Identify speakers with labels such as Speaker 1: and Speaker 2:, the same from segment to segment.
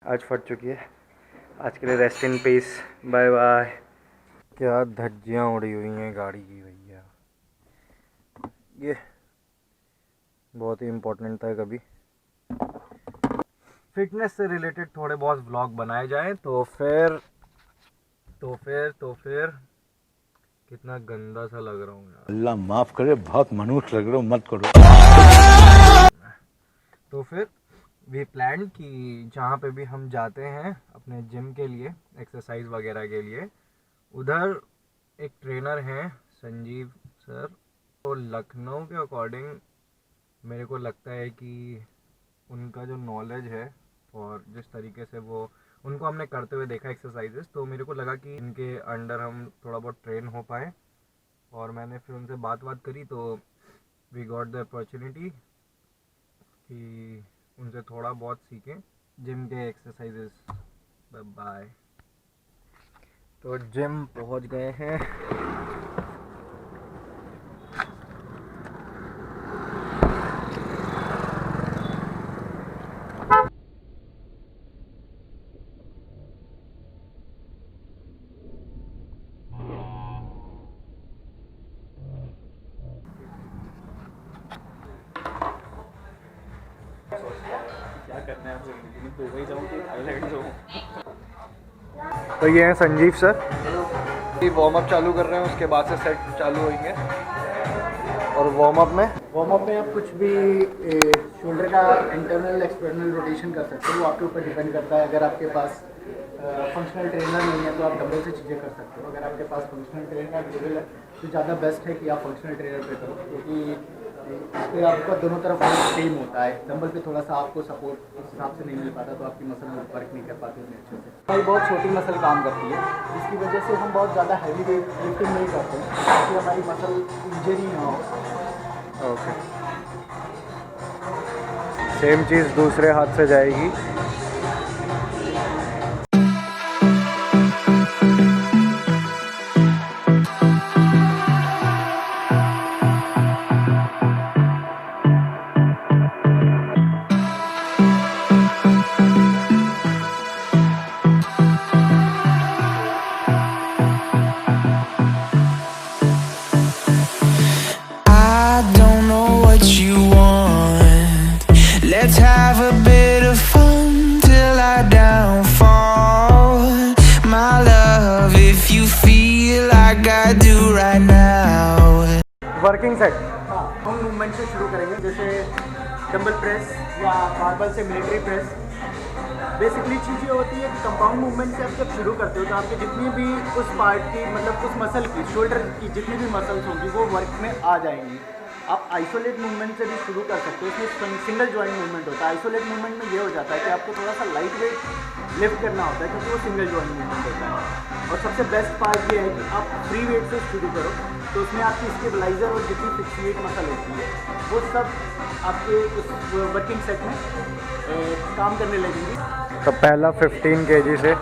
Speaker 1: आज फट चुकी है। आज के लिए rest in peace, bye bye. क्या धज्जियाँ उड़ी हुई हैं गाड़ी की भैया, ये बहुत ही इम्पोर्टेंट था। कभी फिटनेस से रिलेटेड थोड़े बहुत व्लॉग बनाए जाएं तो फिर कितना गंदा सा लग रहा हूँ यार।
Speaker 2: अल्लाह माफ करे, बहुत मनुष्य लग रहे हो, मत करो।
Speaker 1: तो फिर वी प्लान कि जहाँ पे भी हम जाते हैं अपने जिम के लिए, एक्सरसाइज वगैरह के लिए, उधर एक ट्रेनर हैं संजीव सर। तो लखनऊ के अकॉर्डिंग मेरे को लगता है कि उनका जो नॉलेज है और जिस तरीके से वो उनको हमने करते हुए देखा एक्सरसाइजेस, तो मेरे को लगा कि इनके अंडर हम थोड़ा बहुत ट्रेन हो पाए। और मैंने फिर उनसे बात करी तो वी गॉट द अपॉर्चुनिटी कि उनसे थोड़ा बहुत सीखें जिम के एक्सरसाइजेस। बाय। तो जिम पहुंच गए हैं।
Speaker 3: क्या करना है आपको जिंदगी में? दुबई जाऊँ कि थाईलैंड जाऊँ?
Speaker 1: तो ये हैं संजीव सर। वार्म अप चालू कर रहे हैं, उसके बाद से सेट चालू होंगे। और वार्म अप में
Speaker 3: आप कुछ भी शोल्डर का इंटरनल एक्सटर्नल रोटेशन कर सकते हो, वो आपके ऊपर डिपेंड करता है। अगर आपके पास फंक्शनल ट्रेनर नहीं है तो आप डंबल से चीज़ें कर सकते हो। अगर आपके पास फंक्शनल ट्रेनर अवेलेबल है तो ज़्यादा बेस्ट है कि आप फंक्शनल ट्रेनर पे करो, क्योंकि इस पर आपका दोनों तरफ सेम होता है। डंबल पे थोड़ा सा आपको सपोर्ट उस हिसाब से नहीं मिल पाता, तो आपकी मसल में वर्क नहीं कर पाती उतने अच्छे से। हमारी बहुत छोटी मसल काम करती है, जिसकी वजह से हम बहुत ज़्यादा हैवी वेट लिफ्टिंग नहीं करते हैं, ताकि हमारी मसल इंजरी ना हो।
Speaker 1: ओके, सेम चीज़ दूसरे हाथ से जाएगी।
Speaker 4: Let's have a bit of fun till I downfall, my love, if you feel like I do right now.
Speaker 1: Working set
Speaker 3: हम मूवमेंट से शुरू करेंगे, जैसे डंबल प्रेस या बारबल से मिलिट्री प्रेस। बेसिकली चीज़ ये होती है कि कंपाउंड मूवमेंट से आप जब शुरू करते हो तो आपके जितनी भी उस पार्ट की, मतलब उस मसल की, शोल्डर की जितनी भी मसल्स होंगी वो वर्क में आ जाएंगी। आप आइसोलेट मूवमेंट से भी शुरू कर सकते हो, उसमें सिंगल जॉइंट मूवमेंट होता है। आइसोलेट मूवमेंट में ये हो जाता है कि आपको थोड़ा सा लाइट वेट लिफ्ट करना होता है, क्योंकि वो सिंगल जॉइंट मूवमेंट होता है। और सबसे बेस्ट पार्ट ये है कि आप फ्री वेट से शुरू करो, तो उसमें आपकी स्टेबलाइजर और जितनी फिक्सिएट मसल होती है वो सब आपके उस वर्किंग सेट में काम करने लगेंगी।
Speaker 1: तो पहला 15 kg से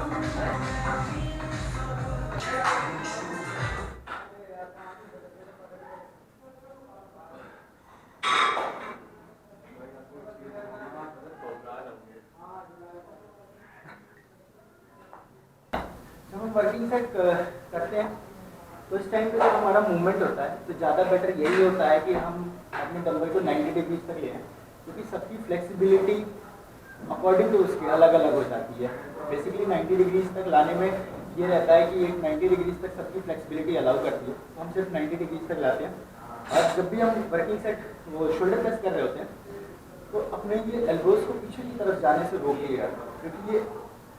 Speaker 3: जब हम वर्किंग सेट करते हैं तो इस टाइम पे जब हमारा मूवमेंट होता है तो ज़्यादा बेटर यही होता है कि हम अपने डंबल को 90 डिग्री तक ले आएं, क्योंकि सबकी फ्लेक्सिबिलिटी अकॉर्डिंग टू उसके अलग अलग हो जाती है। बेसिकली 90 डिग्रीज तक लाने में ये रहता है कि एक 90 डिग्रीज तक सबकी फ्लेक्सिबिलिटी अलाउ करती है, तो हम सिर्फ 90 डिग्रीज तक लाते हैं। और जब भी हम वर्किंग सेट वो शोल्डर प्रेस कर रहे होते हैं तो अपने ये एल्बोज को पीछे की तरफ जाने से रोकिएगा, क्योंकि ये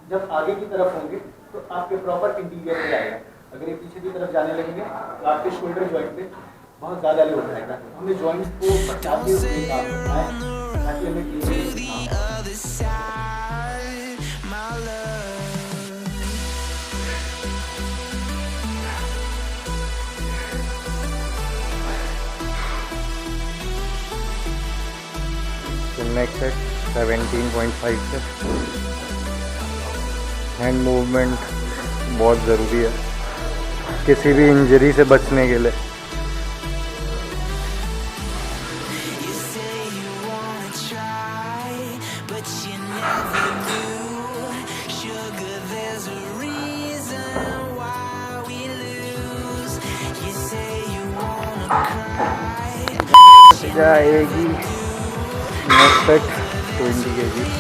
Speaker 3: जब आगे की तरफ होंगे तो आपके प्रॉपर इंटीरियर पे आएगा। अगर ये पीछे की तरफ जाने लगेंगे तो आपके शोल्डर जॉइंट पे बहुत ज़्यादा लोड आएगा। हमें जॉइंट्स को बचाते हुए काम करना है, ताकि हमें
Speaker 1: नेक्स्ट सेट 17.5 से। हैंड मूवमेंट बहुत ज़रूरी है किसी भी इंजरी से बचने के लिए। जाएगी next set 20 kg।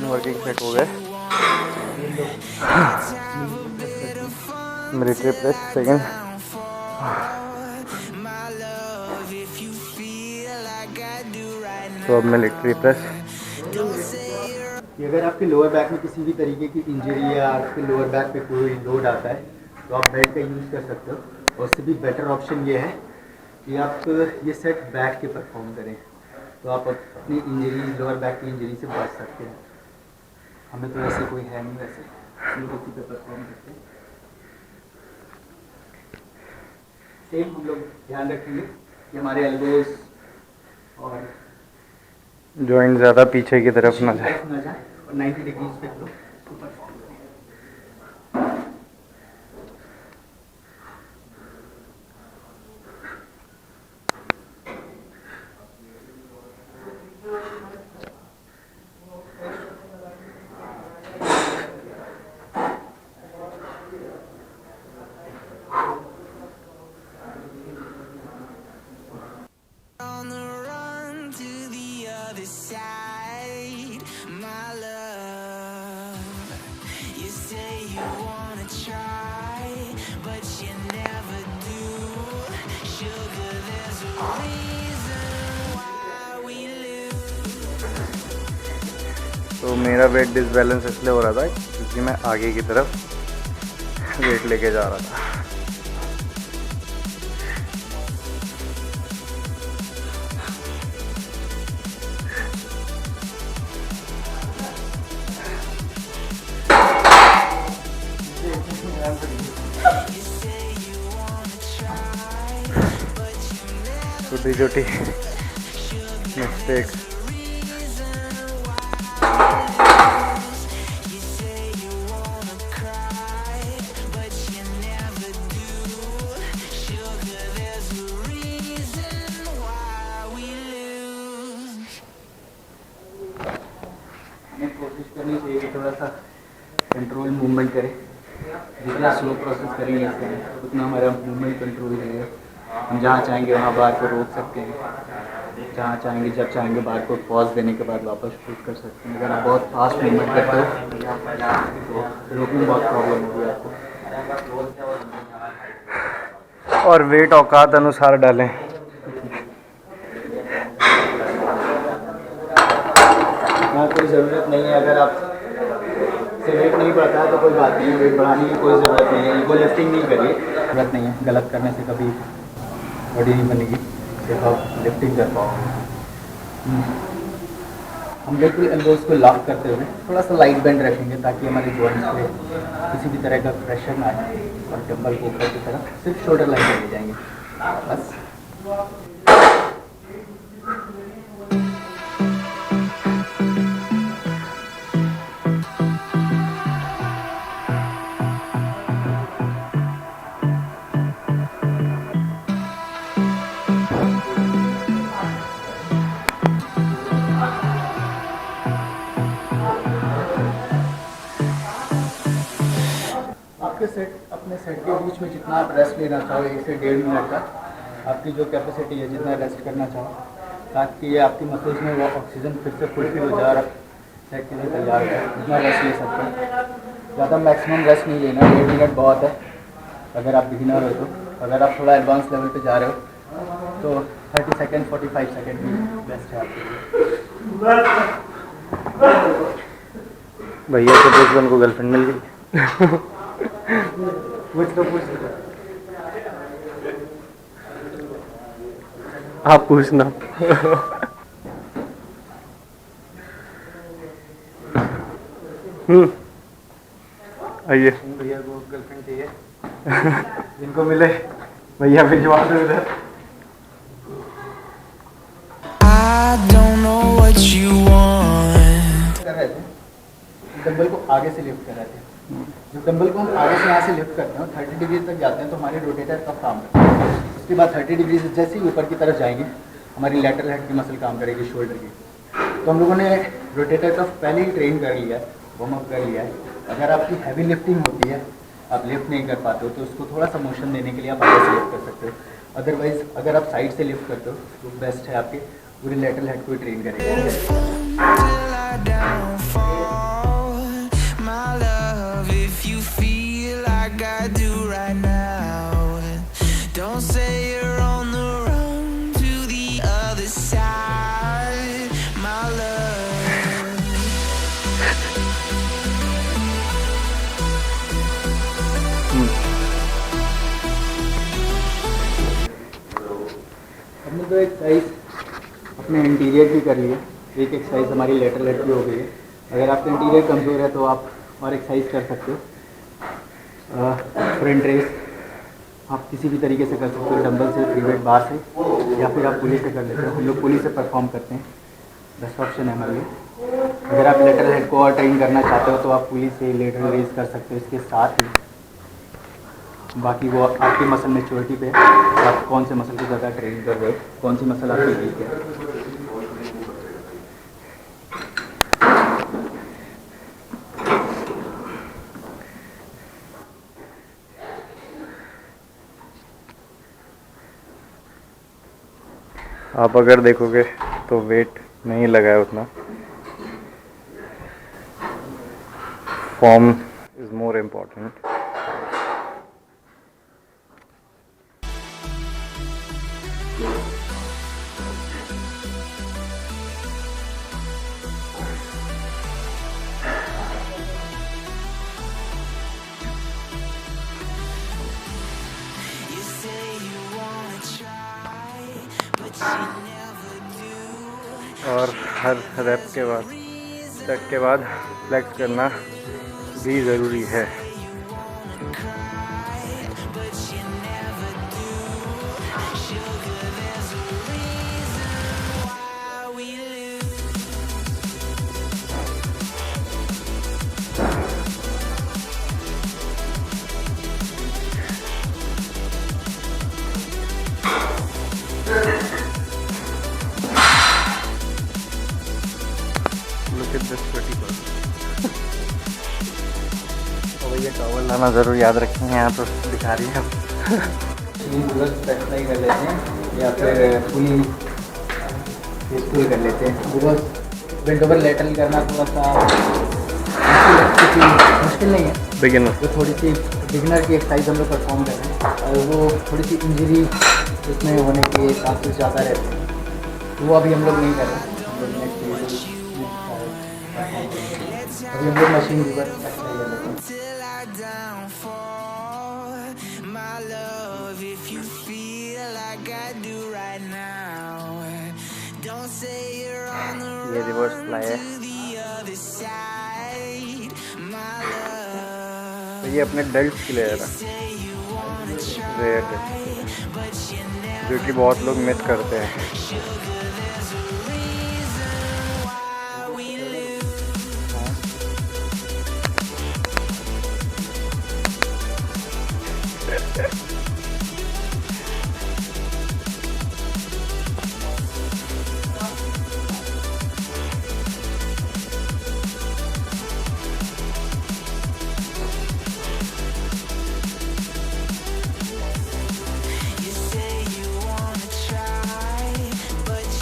Speaker 1: Working set हो गए। Military press second. तो अब मिलिट्री प्रेस।
Speaker 3: कि अगर आपके लोअर बैक में किसी भी तरीके की इंजरी या आपके लोअर बैक पे कोई लोड आता है तो आप बेल्ट का यूज़ कर सकते हो। और उससे भी बेटर ऑप्शन ये है कि आप ये सेट बैक के परफॉर्म करें तो आप अपनी इंजरी लोअर बैक की इंजरी से बच सकते हैं। हमें तो ऐसे कोई है नहीं, वैसे हम लोग उसी पे परफॉर्म करते हैं। सेम हम लोग ध्यान रखेंगे कि हमारे एल्बोज और
Speaker 1: जॉइंट ज़्यादा पीछे की तरफ ना जाए
Speaker 3: और 90 डिग्रीज पे हम लोग परफॉर्म करें।
Speaker 4: On the run to the other side, my love. You say you wanna try, but you never do. Sugar, there's a reason why we lose.
Speaker 1: तो मेरा वेट डिसबैलेंस इसलिए हो रहा था क्योंकि मैं आगे की तरफ वेट लेके जा रहा था। छोटी छोटी मिस्टेक।
Speaker 3: हमें कोशिश करनी चाहिए कि थोड़ा सा कंट्रोल मूवमेंट करें। जितना स्लो प्रोसेस करेंगे उतना हमारा मूवमेंट कंट्रोल रहेगा। हम जहाँ चाहेंगे वहाँ बार को रोक सकते हैं, जहाँ चाहेंगे जब चाहेंगे बार को पॉज देने के बाद वापस शूट कर सकते हैं। अगर आप बहुत फास्ट मूवमेंट करते हो तो रोकने में बहुत प्रॉब्लम होगी आपको।
Speaker 1: और वेट औकात अनुसार डालें।
Speaker 3: हाँ, कोई ज़रूरत नहीं है। अगर आप से वेट नहीं बढ़ता है तो कोई बात नहीं है, वेट बढ़ाने की कोई ज़रूरत नहीं है। ईगो लिफ्टिंग नहीं करिए, ज़रूरत नहीं है। गलत करने से कभी बॉडी नहीं बनेगी, सिर्फ आप लिफ्टिंग कर पाओगे। हम बिल्कुल एल्बोज को लॉक करते हुए थोड़ा सा लाइट बेंड रखेंगे ताकि हमारे जॉइंट्स पे किसी भी तरह का प्रेशर ना आए और डंबल को ऊपर की तरफ सिर्फ शोल्डर लाइन पर ले जाएंगे बस। अपने सेट के बीच में जितना आप रेस्ट लेना चाहो 1 से 1.5 मिनट का, आपकी जो कैपेसिटी है जितना रेस्ट करना चाहो, ताकि ये आपकी मसल्स में वो ऑक्सीजन फिर से फुलफिल हो जाए और आप सेट के लिए तैयार हो जाए। जितना रेस्ट ले सकते हैं, ज़्यादा मैक्सिमम रेस्ट नहीं लेना, 1.5 मिनट बहुत है अगर आप बिगिनर हो तो। अगर आप थोड़ा एडवांस लेवल पे जा रहे हो तो 30 सेकेंड 45 सेकेंड भी बेस्ट है आपके लिए।
Speaker 1: भैया तो दुश्मन को गर्लफ्रेंड मिल गई।
Speaker 3: कुछ तो कुछ
Speaker 5: आप पूछना। आइए।
Speaker 3: भैया को गर्लफ्रेंड चाहिए जिनको मिले भैया भिजवा दो इधर।
Speaker 4: I don't know what you want.
Speaker 3: कर रहे थे डंबल को आगे से लिफ्ट कर रहे थे। जब डंबल को हम आगे से यहाँ से लिफ्ट करते हैं 30 डिग्री तक जाते हैं तो हमारे रोटेटर का काम करता है। उसके बाद 30 डिग्री से जैसे ही ऊपर की तरफ जाएंगे हमारी लैटरल हेड की मसल काम करेगी, शोल्डर की। तो हम लोगों ने रोटेटर का पहले ही ट्रेन कर लिया है, वार्म अप कर लिया है। अगर आपकी हैवी लिफ्टिंग होती है, आप लिफ्ट नहीं कर पाते हो तो उसको थोड़ा सा मोशन देने के लिए आप आगे से लिफ्ट कर सकते हो। अदरवाइज अगर आप साइड से लिफ्ट करते हो तो बेस्ट है, आपके पूरे लैटरल हेड को ही ट्रेन करेगा।
Speaker 4: Till I downfall, my love, if you feel like I do right now, don't say you're on the run to the other side, my love.
Speaker 3: हमने तो एक्सरसाइज अपने इंटीरियर की कर ली है, एक एक्सरसाइज हमारी लेटरल हेड की हो गई है। अगर आपका इंटीरियर कमज़ोर है तो आप और एक्सरसाइज कर सकते हो। फ्रंट रेस आप किसी भी तरीके से कर सकते हो, डंबल से, फ्री वेट बार से, या फिर आप पुली से कर लेते हो। हम लोग पुली से परफॉर्म करते हैं, बेस्ट ऑप्शन है हमारे लिए। अगर आप लेटरल हेड को और ट्रेन करना चाहते हो तो आप पुली से लेटरल रेस कर सकते हो। इसके साथ ही बाकी वो आपकी मसल मैच्योरिटी पे है, आप कौन से मसल को ज़्यादा ट्रेन कर रहे हो, कौन सी मसल आपकी वीक है।
Speaker 5: आप अगर देखोगे तो वेट नहीं लगा है उतना। Form is more important.
Speaker 4: You say you wanna try, but you never do.
Speaker 5: और हर रैप के बाद, सेट के बाद फ्लेक्स करना भी ज़रूरी है।
Speaker 4: But you never do. Sugar, there's a reason why we lose.
Speaker 5: Look at this pretty girl. और भैया टॉवल लाना ज़रूर याद रखेंगे, यहाँ तो दिखा रही है।
Speaker 3: एक्सरसाइज कर लेते हैं या फिर पुली स्कूल कर लेते हैं। बिकॉज बेंट ओवर लेटरल करना थोड़ा सा मुश्किल नहीं है,
Speaker 5: बिगिनर
Speaker 3: तो थोड़ी सी बिगिनर की एक्सरसाइज हम लोग परफॉर्म कर रहे हैं और वो थोड़ी सी इंजरी उसमें होने के चांसेस ज़्यादा रहते हैं, तो वो अभी हम लोग नहीं कर रहे हैं। हम लोग नेक्स्ट अभी हम लोग मशीन के ऊपर एक्सरसाइज कर लेते हैं।
Speaker 4: Till I downfall, my love, if you feel like I do right now, don't say you're on the
Speaker 5: ये रिवर्स फ्लाई है।
Speaker 4: to the other side, my love.
Speaker 5: तो ये अपने डेल्ट के लिए है,
Speaker 4: Say you wanna try,
Speaker 5: rare dealt,
Speaker 4: but you never
Speaker 5: जो कि बहुत लोग मिस करते हैं।
Speaker 4: sugar, there's a reason why we lose. You say you wanna try, but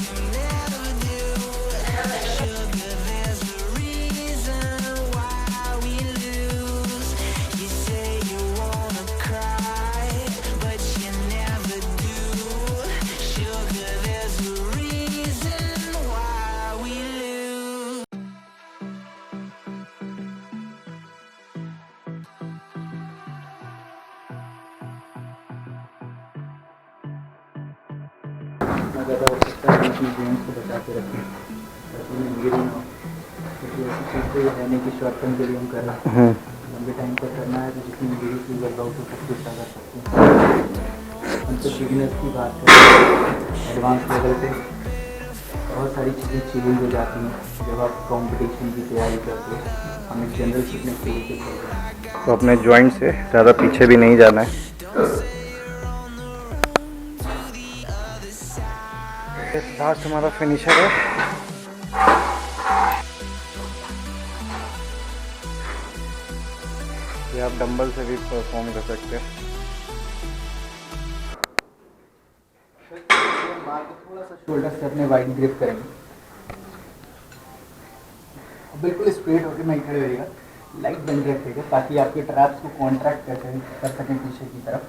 Speaker 3: जितना ज़्यादा हो सकता है अपनी जॉइंट्स को बचा के रखें ताकि उन्हें इंजरी ना हो, क्योंकि ऐसी चीज़ तो है नहीं कि शॉर्ट टर्म के लिए हम कर रहे हैं, लंबे टाइम तक करना है तो जितनी इंजरी की वर्कआउट हो सकती है उतना कर सकते हैं। हम तो बिगिनर्स की बात करें, एडवांस लेवल पे बहुत सारी चीज़ें चेंज हो जाती हैं जब आप कंपटीशन की तैयारी करते हो। हम एक जनरल फिटनेस के लिए चल रहे हैं
Speaker 5: तो अपने जॉइंट से ज़्यादा पीछे भी नहीं जाना है। लास्ट हमारा फिनिशर है। ये आप डंबल से भी परफॉर्म कर सकते हैं।
Speaker 3: मार के थोड़ा सा शोल्डर से अपने वाइड ग्रिप करेंगे, बिल्कुल स्ट्रेट होकर नहीं खड़े होइएगा, लाइट बेंड रखिएगा ताकि आपके ट्रैप्स को कॉन्ट्रैक्ट कर सकें पीछे की तरफ,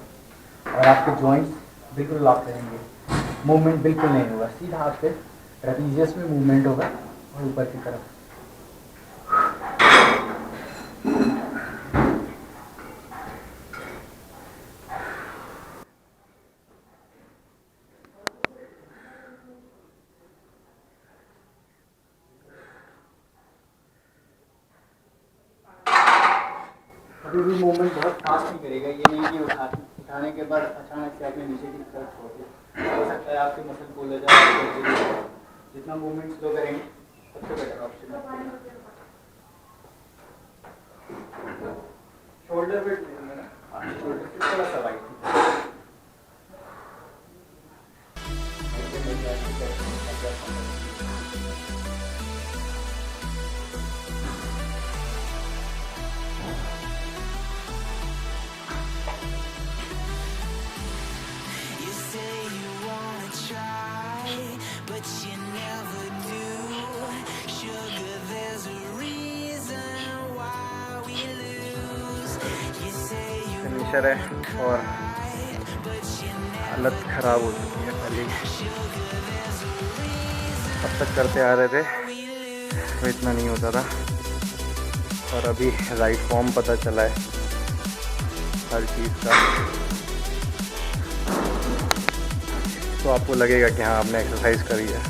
Speaker 3: और आपके जॉइंट्स बिल्कुल लॉक रहेंगे, मूवमेंट बिल्कुल नहीं होगा, सीधा आपके ट्रेपीजियस में मूवमेंट होगा और ऊपर की तरफ। कभी भी मूवमेंट बहुत फास्ट नहीं करेगा, ये नहीं कि उठाने के बाद अचानक से आपने नीचे की तरफ छोड़ दिया, हो सकता है आपके मसल पुल हो जाए। जितना मूवमेंट स्लो करेंगे सबसे बेटर ऑप्शन है। शोल्डर वेट लेंगे ना, शोल्डर से थोड़ा सा wide.
Speaker 4: You say you wanna try, but you never do. Sugar, there's a reason why we lose. You say you
Speaker 5: finisher है और हालत ख़राब हो चुकी है पहले। अब तक करते आ रहे थे तो इतना नहीं होता था, और अभी राइट फॉर्म पता चला है हर चीज़ का, तो आपको लगेगा कि हाँ आपने एक्सरसाइज करी है,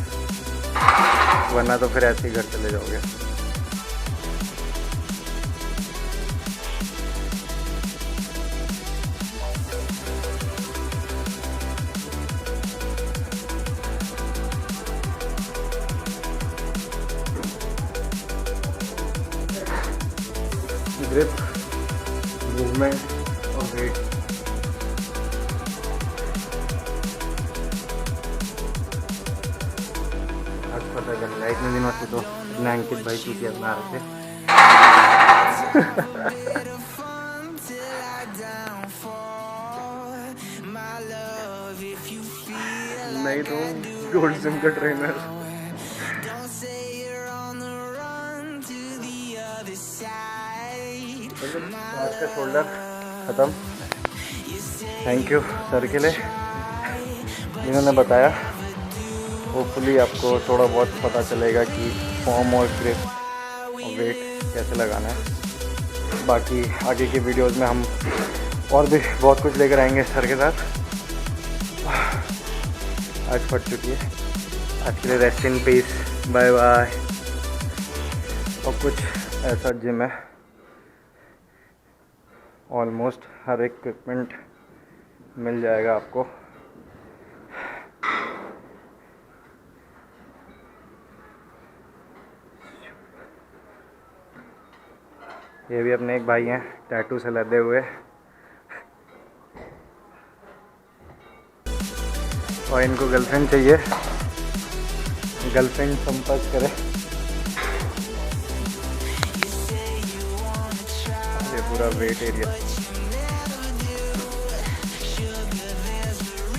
Speaker 5: वरना तो फिर ऐसे ही घर चले जाओगे। ग्रिप, मूवमेंट और वेट, आज पता चल रहा है। इतने दिनों से तो अपने अंकित भाई चूतिया बना रहे थे।
Speaker 4: bit of fun till I downfall. My love, if you feel
Speaker 5: नहीं
Speaker 4: like
Speaker 5: तो
Speaker 4: I do
Speaker 5: गोल्ड जिम का trainer.
Speaker 4: don't say you're on the run to the other side.
Speaker 5: आज का शोल्डर ख़त्म। थैंक यू सर के लिए जिन्होंने बताया। होपफुली आपको थोड़ा बहुत पता चलेगा कि फॉर्म और ग्रिप और वेट कैसे लगाना है। बाकी आगे की वीडियोस में हम और भी बहुत कुछ लेकर आएंगे सर के साथ। आज फट चुकी है, आज के लिए rest in peace, bye bye. और कुछ ऐसा जिम है, ऑलमोस्ट हर इक्विपमेंट मिल जाएगा आपको। ये भी अपने एक भाई हैं टैटू से लदे हुए, और इनको गर्लफ्रेंड चाहिए, गर्लफ्रेंड संपर्क करें। ये पूरा वेट एरिया,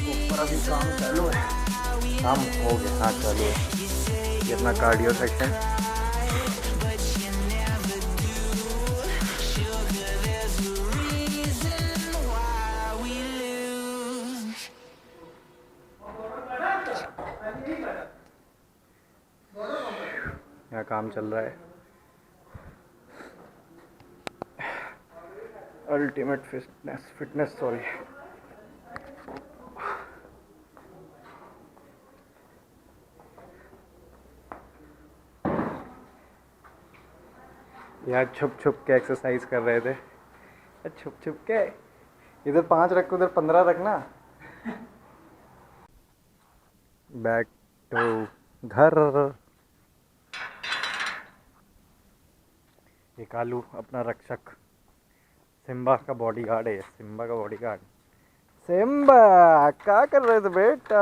Speaker 5: ऊपर अभी काम चालू है, काम हो गया, हाँ चालू है। ये अपना कार्डियो सेक्शन, यहाँ काम चल रहा है। Ultimate fitness sorry. यार छुप छुप के एक्सरसाइज कर रहे थे, छुप छुप के। इधर 5 रख, उधर 15 रखना। बैक टू घर। ये कालू अपना रक्षक, सिम्बा का बॉडीगार्ड है, सिम्बा का बॉडीगार्ड। सिम्बा क्या कर रहे थे बेटा?